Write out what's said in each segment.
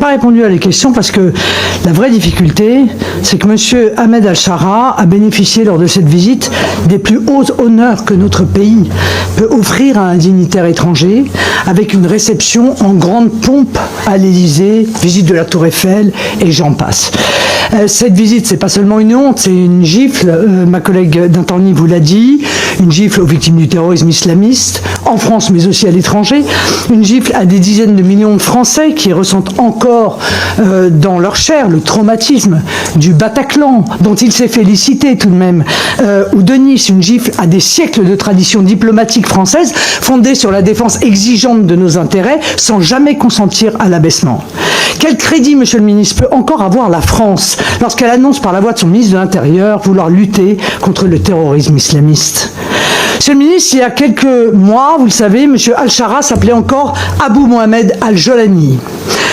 pas répondu à la question parce que la vraie difficulté, c'est que M. Ahmed Al-Shara a bénéficié lors de cette visite des plus hauts honneurs que notre pays peut offrir à un dignitaire étranger, avec une réception en grande pompe à l'Élysée, visite de la Tour Eiffel et j'en passe. Cette visite, c'est pas seulement une honte, c'est une gifle, ma collègue Dintorni vous l'a dit, une gifle aux victimes du terrorisme islamiste, en France mais aussi à l'étranger, une gifle à des dizaines de millions de Français qui ressentent encore dans leur chair le traumatisme du Bataclan, dont il s'est félicité tout de même, ou de Nice, une gifle à des siècles de tradition diplomatique française fondée sur la défense exigeante de nos intérêts sans jamais consentir à l'abaissement. Quel crédit, monsieur le ministre, peut encore avoir la France lorsqu'elle annonce par la voix de son ministre de l'Intérieur vouloir lutter contre le terrorisme islamiste? Monsieur le ministre, il y a quelques mois, vous le savez, M. Al-Shara s'appelait encore Abou Mohamed Al-Jolani.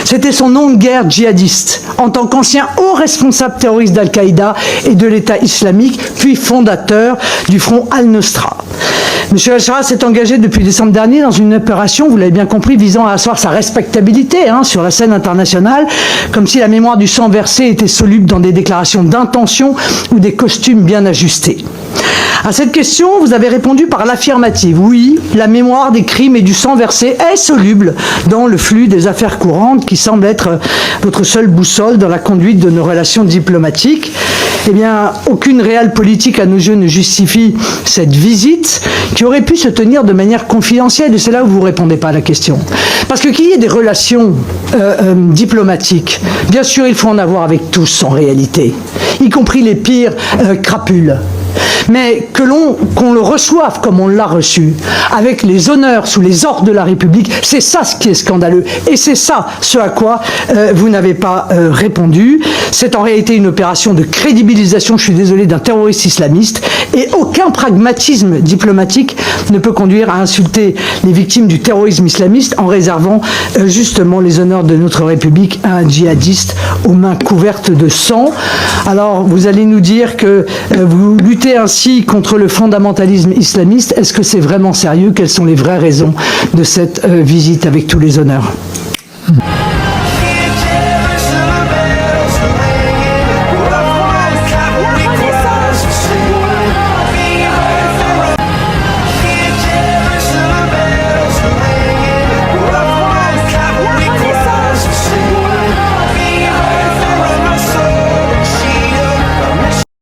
C'était son nom de guerre djihadiste, en tant qu'ancien haut responsable terroriste d'Al-Qaïda et de l'État islamique, puis fondateur du front Al-Nusra. M. Al-Shara s'est engagé depuis décembre dernier dans une opération, vous l'avez bien compris, visant à asseoir sa respectabilité sur la scène internationale, comme si la mémoire du sang versé était soluble dans des déclarations d'intention ou des costumes bien ajustés. À cette question, vous avez répondu par l'affirmative. Oui, la mémoire des crimes et du sang versé est soluble dans le flux des affaires courantes qui semble être votre seule boussole dans la conduite de nos relations diplomatiques. Eh bien, aucune réelle politique à nos yeux ne justifie cette visite qui aurait pu se tenir de manière confidentielle. Et c'est là où vous ne répondez pas à la question. Parce que qu'il y ait des relations diplomatiques, bien sûr, il faut en avoir avec tous en réalité, y compris les pires crapules. Mais qu'on le reçoive comme on l'a reçu, avec les honneurs sous les ordres de la République, c'est ça ce qui est scandaleux. Et c'est ça ce à quoi vous n'avez pas répondu. C'est en réalité une opération de crédibilisation, je suis désolé, d'un terroriste islamiste. Et aucun pragmatisme diplomatique ne peut conduire à insulter les victimes du terrorisme islamiste en réservant justement les honneurs de notre République à un djihadiste aux mains couvertes de sang. Alors vous allez nous dire que vous luttez ainsi contre le fondamentalisme islamiste. Est-ce que c'est vraiment sérieux? Quelles sont les vraies raisons de cette visite avec tous les honneurs?